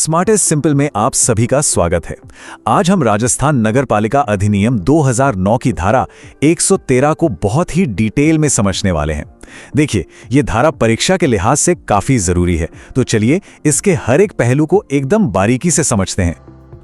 Smartest simple में आप सभी का स्वागत है। आज हम राजस्थान नगरपालिका अधिनियम 2009 की धारा 113 को बहुत ही डिटेल में समझने वाले हैं। देखिए, ये धारा परीक्षा के लिहाज से काफी जरूरी है, तो चलिए इसके हर एक पहलू को एकदम बारीकी से समझते हैं।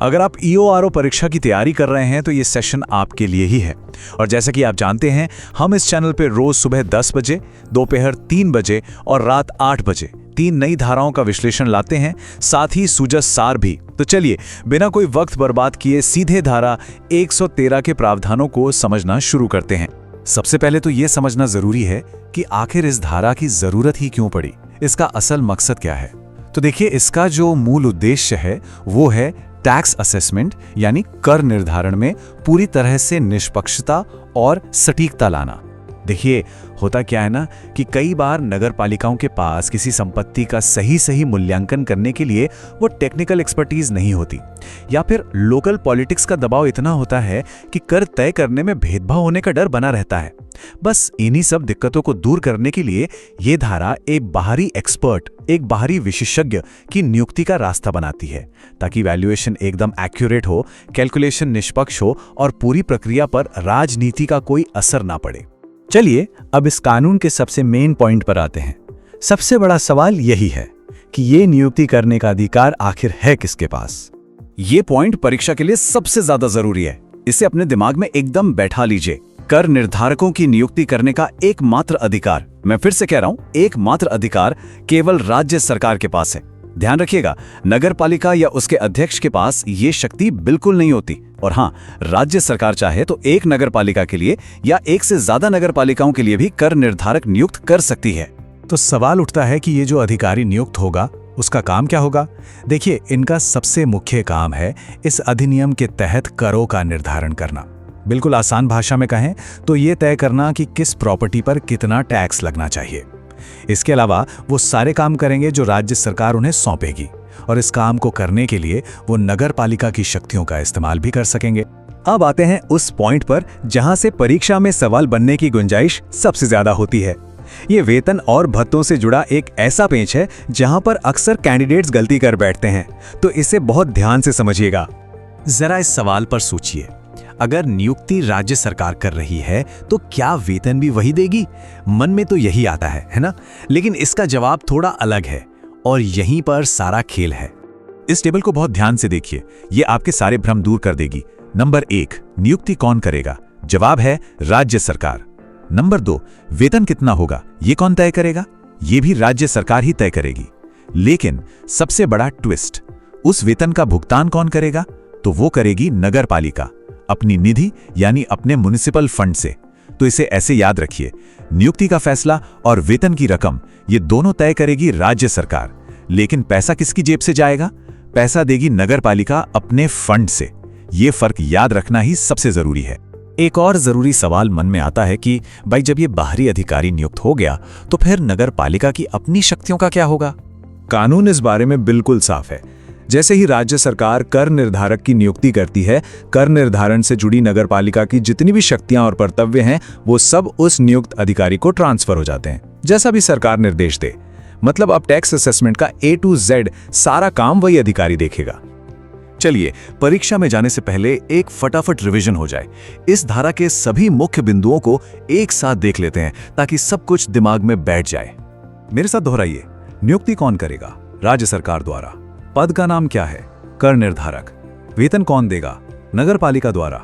अगर आप EORO परीक्षा की तैयारी कर रहे हैं तो ये सेशन आपके लिए ही है। और जैसा कि आप जानते हैं, हम इस चैनल पे रोज सुबह 10 बजे, दोपहर 3 बजे और रात 8 बजे 3 नई धाराओं का विश्लेषण लाते हैं, साथ ही सुजस सार भी। तो चलिए बिना कोई वक्त बर्बाद किए सीधे धारा 113 के प्रावधानों को समझना शुरू करते हैं। सबसे पहले तो ये समझना जरूरी है कि आखिर इस धारा की जरूरत ही क्यों पड़ी, इसका असल मकसद क्या है। तो देखिए, इसका जो मूल उद्देश्य है वो है टैक्स असेसमेंट यानी कर निर्धारण में पूरी तरह से निष्पक्षता और सटीकता लाना। देखिए, होता क्या है ना कि कई बार नगर पालिकाओं के पास किसी संपत्ति का सही मूल्यांकन करने के लिए वो टेक्निकल एक्सपर्टीज नहीं होती, या फिर लोकल पॉलिटिक्स का दबाव इतना होता है कि कर तय करने में भेदभाव होने का डर बना रहता है। बस इन्हीं सब दिक्कतों को दूर करने के लिए ये धारा एक बाहरी एक्सपर्ट, एक बाहरी विशेषज्ञ की नियुक्ति का रास्ता बनाती है, ताकि वैल्यूएशन एकदम एक्यूरेट हो, कैलकुलेशन निष्पक्ष हो और पूरी प्रक्रिया पर राजनीति का कोई असर ना पड़े। चलिए अब इस कानून के सबसे मेन पॉइंट पर आते हैं। सबसे बड़ा सवाल यही है कि ये नियुक्ति करने का अधिकार आखिर है किसके पास। ये पॉइंट परीक्षा के लिए सबसे ज्यादा जरूरी है। इसे अपने दिमाग में एकदम बैठा लीजिए। कर निर्धारकों की नियुक्ति करने का एकमात्र अधिकार, मैं फिर से कह रहा हूं, एकमात्र अधिकार केवल राज्य सरकार के पास है। ध्यान रखिएगा, नगर पालिका या उसके अध्यक्ष के पास ये शक्ति बिल्कुल नहीं होती। और हाँ, राज्य सरकार चाहे तो एक नगर पालिका के लिए या एक से ज्यादा नगर पालिकाओं के लिए भी कर निर्धारक नियुक्त कर सकती है। तो सवाल उठता है कि ये जो अधिकारी नियुक्त होगा उसका काम क्या होगा। देखिए, इनका सबसे मुख्य काम है इस अधिनियम के तहत करों का निर्धारण करना। बिल्कुल आसान भाषा में कहें तो ये तय करना कि किस प्रॉपर्टी पर कितना टैक्स लगना चाहिए। इसके अलावा वो सारे काम करेंगे जो राज्य सरकार उन्हें सौंपेगी, और इस काम को करने के लिए वो नगर पालिका की शक्तियों का इस्तेमाल भी कर सकेंगे। अब आते हैं उस पॉइंट पर जहां से परीक्षा में सवाल बनने की गुंजाइश सबसे ज्यादा होती है। ये वेतन और भत्तों से जुड़ा एक ऐसा पेच है जहां पर अक्सर कैंडिडेट्स गलती कर बैठते हैं, तो इसे बहुत ध्यान से समझिएगा। जरा इस सवाल पर सोचिए, अगर नियुक्ति राज्य सरकार कर रही है तो क्या वेतन भी वही देगी? मन में तो यही आता है ना? लेकिन इसका जवाब थोड़ा अलग है, और यहीं पर सारा खेल है। इस टेबल को बहुत ध्यान से देखिए, ये आपके सारे भ्रम दूर कर देगी। नंबर 1, नियुक्ति कौन करेगा? जवाब है राज्य सरकार। नंबर 2, वेतन कितना होगा, ये कौन तय करेगा? ये भी राज्य सरकार ही तय करेगी। लेकिन सबसे बड़ा ट्विस्ट, उस वेतन का भुगतान कौन करेगा? तो वो करेगी नगर पालिका, अपनी निधि यानी अपने म्युनिसिपल फंड से। तो इसे ऐसे याद रखिए, नियुक्ति का फैसला और वेतन की रकम ये दोनों तय करेगी राज्य सरकार, लेकिन पैसा किसकी जेब से जाएगा? पैसा देगी नगर पालिका अपने फंड से। ये फर्क याद रखना ही सबसे जरूरी है। एक और जरूरी सवाल मन में आता है कि भाई, जब ये बाहरी अधिकारी नियुक्त हो गया तो फिर नगर पालिका की अपनी शक्तियों का क्या होगा? कानून इस बारे में बिल्कुल साफ है। जैसे ही राज्य सरकार कर निर्धारक की नियुक्ति करती है, कर निर्धारण से जुड़ी नगरपालिका की जितनी भी शक्तियां और कर्तव्य हैं वो सब उस नियुक्त अधिकारी को ट्रांसफर हो जाते हैं, जैसा भी सरकार निर्देश दे। मतलब अब टैक्स असेसमेंट का A to Z सारा काम वही अधिकारी देखेगा। चलिए, परीक्षा में जाने से पहले एक फटाफट रिवीजन हो जाए। इस धारा के सभी मुख्य बिंदुओं को एक साथ देख लेते हैं ताकि सब कुछ दिमाग में बैठ जाए। मेरे साथ दोहराइए। नियुक्ति कौन करेगा? राज्य सरकार द्वारा। पद का नाम क्या है? कर निर्धारक। वेतन कौन देगा? नगर पालिका द्वारा।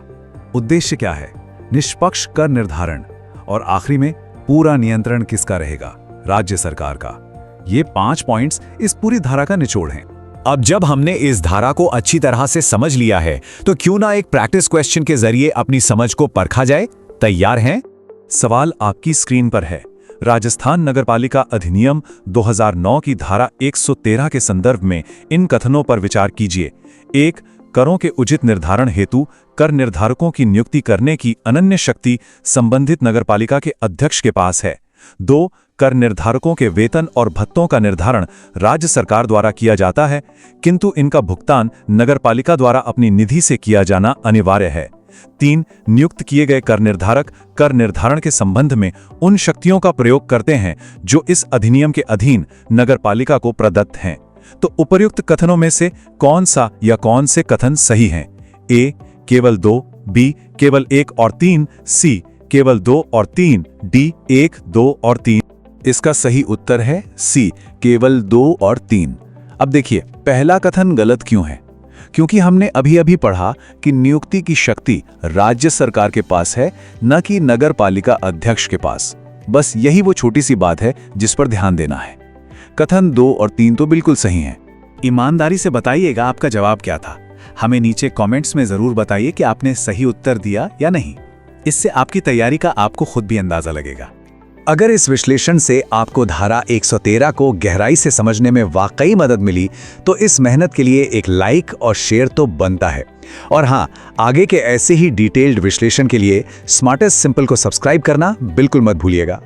उद्देश्य क्या है? निष्पक्ष कर निर्धारण। और आखिरी में पूरा नियंत्रण किसका रहेगा? राज्य सरकार का। ये 5 पॉइंट्स इस पूरी धारा का निचोड़ हैं। अब जब हमने इस धारा को अच्छी तरह से समझ लिया है तो क्यों ना एक प्रैक्टिस क्वेश्चन के जरिए अपनी समझ को परखा जाए। तैयार हैं? सवाल आपकी स्क्रीन पर है। राजस्थान नगरपालिका अधिनियम 2009 की धारा 113 के संदर्भ में इन कथनों पर विचार कीजिए। 1, करों के उचित निर्धारण हेतु कर निर्धारकों की नियुक्ति करने की अनन्य शक्ति संबंधित नगरपालिका के अध्यक्ष के पास है। 2, कर निर्धारकों के वेतन और भत्तों का निर्धारण राज्य सरकार द्वारा किया जाता है, किंतु इनका भुगतान नगरपालिका द्वारा अपनी निधि से किया जाना अनिवार्य है। 3, नियुक्त किए गए कर निर्धारक कर निर्धारण के संबंध में उन शक्तियों का प्रयोग करते हैं जो इस अधिनियम के अधीन नगरपालिका को प्रदत्त हैं। तो उपर्युक्त कथनों में से कौन सा या कौन से कथन सही हैं? ए केवल 2, बी केवल 1 और 3, सी केवल 2 और 3, डी 1, 2 और 3। इसका सही उत्तर है सी, केवल 2 और 3। अब देखिए, पहला कथन गलत क्यों है? क्योंकि हमने अभी अभी पढ़ा कि नियुक्ति की शक्ति राज्य सरकार के पास है, न कि नगर पालिका अध्यक्ष के पास। बस यही वो छोटी सी बात है जिस पर ध्यान देना है। कथन 2 और 3 तो बिल्कुल सही हैं। ईमानदारी से बताइएगा आपका जवाब क्या था। हमें नीचे कमेंट्स में जरूर बताइए कि आपने सही उत्तर दिया या नहीं। इससे आपकी तैयारी का आपको खुद भी अंदाजा लगेगा। अगर इस विश्लेषण से आपको धारा 113 को गहराई से समझने में वाकई मदद मिली, तो इस मेहनत के लिए एक लाइक और शेयर तो बनता है। और हाँ, आगे के ऐसे ही डिटेल्ड विश्लेषण के लिए स्मार्टेस्ट सिंपल को सब्सक्राइब करना बिल्कुल मत भूलिएगा।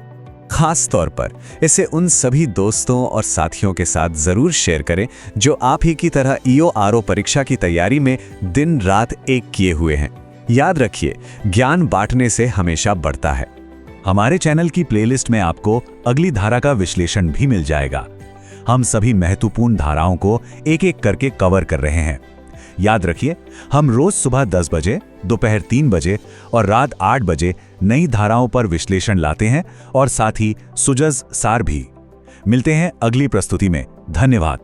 खास तौर पर इसे उन सभी दोस्तों और साथियों के साथ जरूर शेयर करें जो आप ही की तरह ईओआरओ परीक्षा की तैयारी में दिन रात एक किए हुए हैं। याद रखिए, ज्ञान बांटने से हमेशा बढ़ता है। हमारे चैनल की प्लेलिस्ट में आपको अगली धारा का विश्लेषण भी मिल जाएगा। हम सभी महत्वपूर्ण धाराओं को एक एक करके कवर कर रहे हैं। याद रखिए, हम रोज सुबह 10 बजे, दोपहर 3 बजे और रात 8 बजे नई धाराओं पर विश्लेषण लाते हैं और साथ ही सुजस सार भी। मिलते हैं अगली प्रस्तुति में। धन्यवाद।